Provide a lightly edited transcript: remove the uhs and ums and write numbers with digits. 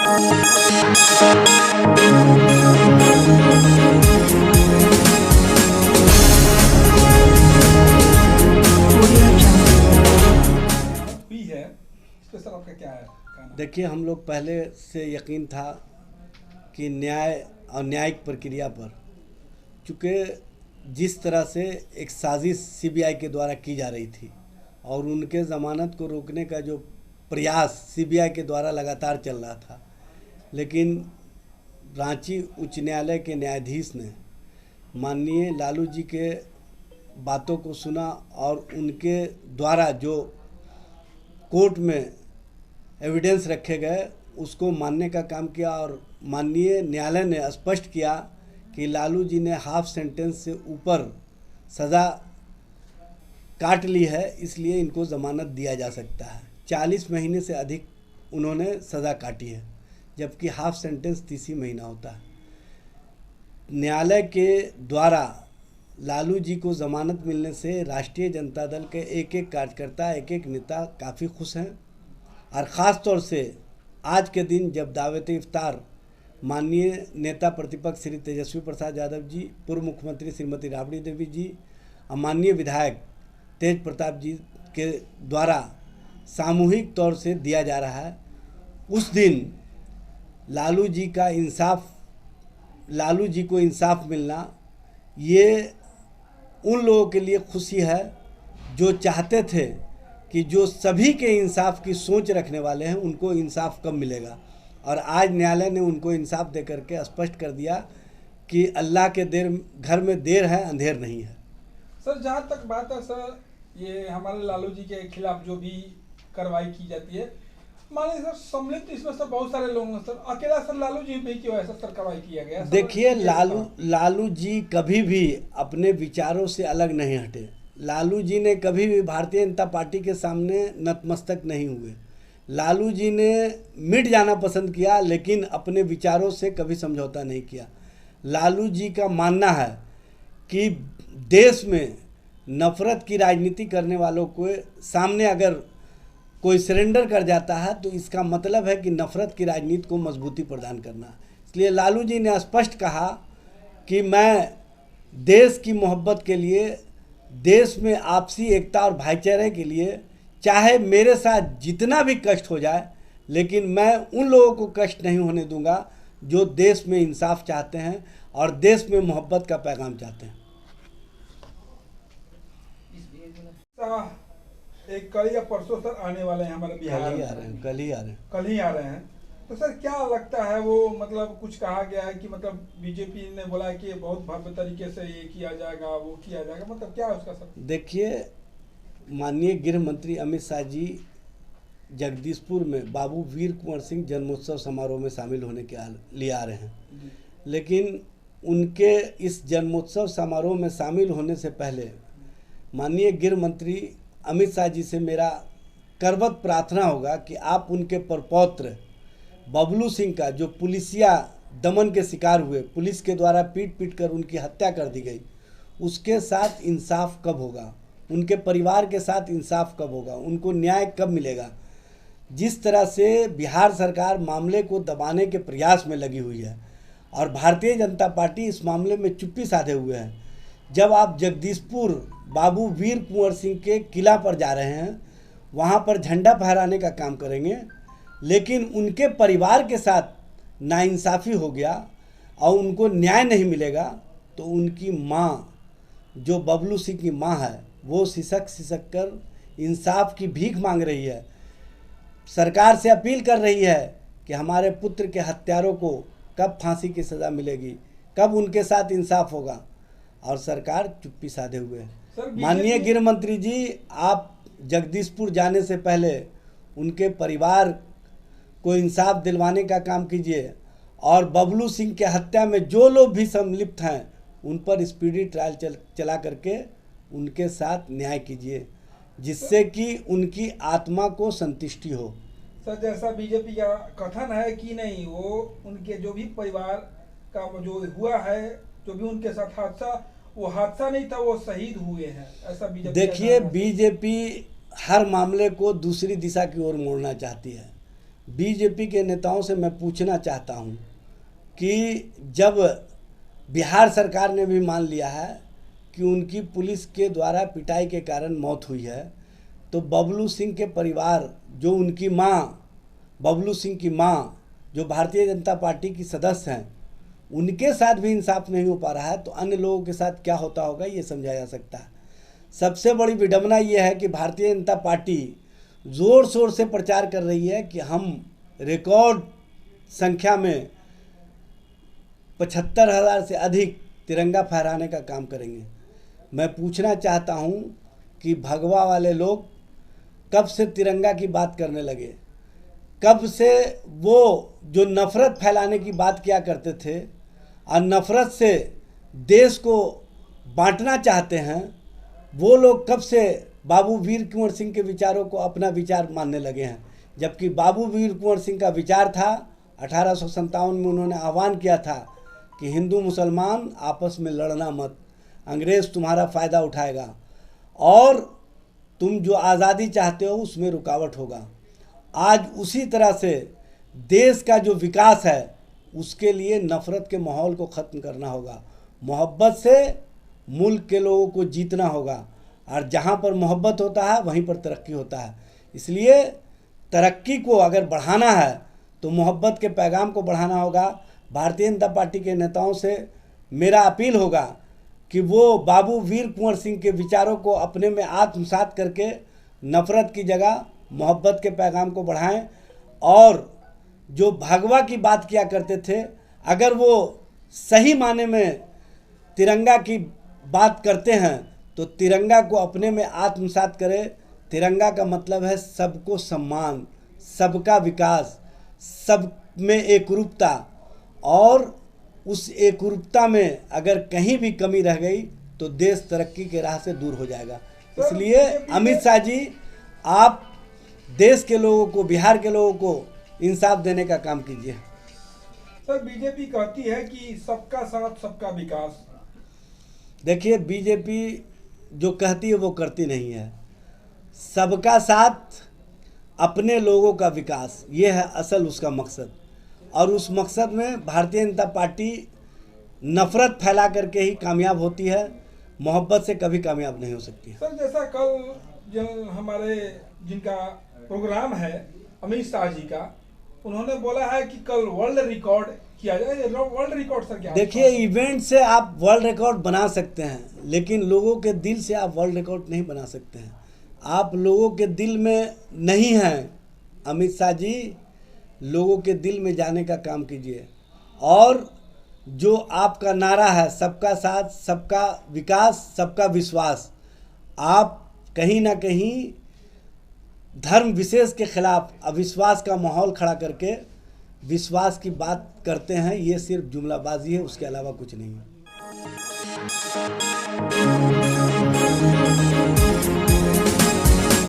हुई है इस पर सर आपका क्या है कहना? देखिए, हम लोग पहले से यकीन था कि न्याय और न्यायिक प्रक्रिया पर, चूँकि जिस तरह से एक साजिश सीबीआई के द्वारा की जा रही थी और उनके ज़मानत को रोकने का जो प्रयास सीबीआई के द्वारा लगातार चल रहा था, लेकिन रांची उच्च न्यायालय के न्यायाधीश ने माननीय लालू जी के बातों को सुना और उनके द्वारा जो कोर्ट में एविडेंस रखे गए उसको मानने का काम किया और माननीय न्यायालय ने स्पष्ट किया कि लालू जी ने हाफ सेंटेंस से ऊपर सज़ा काट ली है, इसलिए इनको ज़मानत दिया जा सकता है। 40 महीने से अधिक उन्होंने सज़ा काटी है, जबकि हाफ सेंटेंस 30 ही महीना होता है। न्यायालय के द्वारा लालू जी को ज़मानत मिलने से राष्ट्रीय जनता दल के एक एक कार्यकर्ता, एक एक नेता काफ़ी खुश हैं और ख़ास तौर से आज के दिन जब दावत इफ्तार माननीय नेता प्रतिपक्ष श्री तेजस्वी प्रसाद यादव जी, पूर्व मुख्यमंत्री श्रीमती राबड़ी देवी जी और माननीय विधायक तेज प्रताप जी के द्वारा सामूहिक तौर से दिया जा रहा है, उस दिन लालू जी को इंसाफ मिलना ये उन लोगों के लिए खुशी है जो चाहते थे कि जो सभी के इंसाफ की सोच रखने वाले हैं उनको इंसाफ कब मिलेगा, और आज न्यायालय ने उनको इंसाफ दे करके स्पष्ट कर दिया कि अल्लाह के घर में देर है, अंधेर नहीं है। सर जहाँ तक बात है सर, ये हमारे लालू जी के खिलाफ जो भी कार्रवाई की जाती है, मान लीजिए सर सम्मिलित इसमें सर बहुत सारे लोग हैं सर, अकेला सर लालू जी पे क्यों ऐसा सर कार्रवाई किया गया? देखिए, लालू जी कभी भी अपने विचारों से अलग नहीं हटे। लालू जी ने कभी भी भारतीय जनता पार्टी के सामने नतमस्तक नहीं हुए। लालू जी ने मिट जाना पसंद किया, लेकिन अपने विचारों से कभी समझौता नहीं किया। लालू जी का मानना है कि देश में नफरत की राजनीति करने वालों को सामने अगर कोई सरेंडर कर जाता है तो इसका मतलब है कि नफरत की राजनीति को मजबूती प्रदान करना। इसलिए लालू जी ने स्पष्ट कहा कि मैं देश की मोहब्बत के लिए, देश में आपसी एकता और भाईचारे के लिए, चाहे मेरे साथ जितना भी कष्ट हो जाए, लेकिन मैं उन लोगों को कष्ट नहीं होने दूंगा जो देश में इंसाफ चाहते हैं और देश में मोहब्बत का पैगाम चाहते हैं। एक कल या परसों सर आने वाले हैं हमारे बिहार में, कल ही आ रहे हैं। तो सर क्या लगता है, वो मतलब कुछ कहा गया है कि मतलब बीजेपी ने बोला है कि बहुत भव्य तरीके से ये किया जाएगा, वो किया जाएगा, मतलब क्या है उसका सर? देखिए, माननीय गृह मंत्री अमित शाह जी जगदीशपुर में बाबू वीर कुंवर सिंह जन्मोत्सव समारोह में शामिल होने के लिए आ रहे हैं, लेकिन उनके इस जन्मोत्सव समारोह में शामिल होने से पहले माननीय गृह मंत्री अमित शाह जी से मेरा करबद्ध प्रार्थना होगा कि आप उनके प्रपौत्र बबलू सिंह का, जो पुलिसिया दमन के शिकार हुए, पुलिस के द्वारा पीट कर उनकी हत्या कर दी गई, उसके साथ इंसाफ कब होगा, उनके परिवार के साथ इंसाफ कब होगा, उनको न्याय कब मिलेगा। जिस तरह से बिहार सरकार मामले को दबाने के प्रयास में लगी हुई है और भारतीय जनता पार्टी इस मामले में चुप्पी साधे हुए है। जब आप जगदीशपुर बाबू वीर कुंवर सिंह के किला पर जा रहे हैं, वहाँ पर झंडा फहराने का काम करेंगे, लेकिन उनके परिवार के साथ नाइंसाफ़ी हो गया और उनको न्याय नहीं मिलेगा, तो उनकी माँ, जो बबलू सिंह की माँ है, वो सिसक कर इंसाफ की भीख मांग रही है, सरकार से अपील कर रही है कि हमारे पुत्र के हत्यारों को कब फांसी की सज़ा मिलेगी, कब उनके साथ इंसाफ होगा, और सरकार चुप्पी साधे हुए है। माननीय गृह मंत्री जी, आप जगदीशपुर जाने से पहले उनके परिवार को इंसाफ दिलवाने का काम कीजिए और बबलू सिंह के हत्या में जो लोग भी सम्मिलित हैं उन पर स्पीडी ट्रायल चला करके उनके साथ न्याय कीजिए, जिससे कि उनकी आत्मा को संतुष्टि हो। सर जैसा बीजेपी का कथन है कि नहीं, वो उनके जो भी परिवार का जो हुआ है, जो भी उनके साथ हादसा, वो हादसा नहीं था, वो शहीद हुए हैं, ऐसा बीजेपी। देखिए, बीजेपी हर मामले को दूसरी दिशा की ओर मोड़ना चाहती है। बीजेपी के नेताओं से मैं पूछना चाहता हूं कि जब बिहार सरकार ने भी मान लिया है कि उनकी पुलिस के द्वारा पिटाई के कारण मौत हुई है, तो बबलू सिंह के परिवार, जो उनकी माँ, बबलू सिंह की माँ जो भारतीय जनता पार्टी की सदस्य हैं, उनके साथ भी इंसाफ नहीं हो पा रहा है, तो अन्य लोगों के साथ क्या होता होगा ये समझा जा सकता है। सबसे बड़ी विडंबना ये है कि भारतीय जनता पार्टी ज़ोर शोर से प्रचार कर रही है कि हम रिकॉर्ड संख्या में 75,000 से अधिक तिरंगा फहराने का काम करेंगे। मैं पूछना चाहता हूं कि भगवा वाले लोग कब से तिरंगा की बात करने लगे? कब से वो जो नफ़रत फैलाने की बात किया करते थे और नफ़रत से देश को बांटना चाहते हैं, वो लोग कब से बाबू वीर कुंवर सिंह के विचारों को अपना विचार मानने लगे हैं? जबकि बाबू वीर कुंवर सिंह का विचार था, 1857 में उन्होंने आह्वान किया था कि हिंदू मुसलमान आपस में लड़ना मत, अंग्रेज़ तुम्हारा फ़ायदा उठाएगा और तुम जो आज़ादी चाहते हो उसमें रुकावट होगा। आज उसी तरह से देश का जो विकास है उसके लिए नफ़रत के माहौल को ख़त्म करना होगा, मोहब्बत से मुल्क के लोगों को जीतना होगा, और जहाँ पर मोहब्बत होता है वहीं पर तरक्की होता है। इसलिए तरक्की को अगर बढ़ाना है तो मोहब्बत के पैगाम को बढ़ाना होगा। भारतीय जनता पार्टी के नेताओं से मेरा अपील होगा कि वो बाबू वीर कुंवर सिंह के विचारों को अपने में आत्मसात करके नफ़रत की जगह मोहब्बत के पैगाम को बढ़ाएं, और जो भगवा की बात किया करते थे, अगर वो सही माने में तिरंगा की बात करते हैं तो तिरंगा को अपने में आत्मसात करें। तिरंगा का मतलब है सबको सम्मान, सबका विकास, सब में एकरूपता, और उस एकरूपता में अगर कहीं भी कमी रह गई तो देश तरक्की के राह से दूर हो जाएगा। इसलिए अमित शाह जी, आप देश के लोगों को, बिहार के लोगों को इंसाफ देने का काम कीजिए। सर, बीजेपी कहती है कि सबका साथ सबका विकास। देखिए, बीजेपी जो कहती है वो करती नहीं है। सबका साथ, अपने लोगों का विकास, ये है असल उसका मकसद, और उस मकसद में भारतीय जनता पार्टी नफ़रत फैला करके ही कामयाब होती है, मोहब्बत से कभी कामयाब नहीं हो सकती। सर, जैसा कल जो हमारे जिनका प्रोग्राम है अमित शाह जी का, उन्होंने बोला है कि कल वर्ल्ड रिकॉर्ड किया जाए। वर्ल्ड रिकॉर्ड सर क्या? देखिए, इवेंट से आप वर्ल्ड रिकॉर्ड बना सकते हैं, लेकिन लोगों के दिल से आप वर्ल्ड रिकॉर्ड नहीं बना सकते हैं। आप लोगों के दिल में नहीं हैं अमित शाह जी, लोगों के दिल में जाने का काम कीजिए। और जो आपका नारा है सबका साथ सबका विकास सबका विश्वास, आप कहीं ना कहीं धर्म विशेष के खिलाफ अविश्वास का माहौल खड़ा करके विश्वास की बात करते हैं। ये सिर्फ जुमलाबाजी है, उसके अलावा कुछ नहीं है।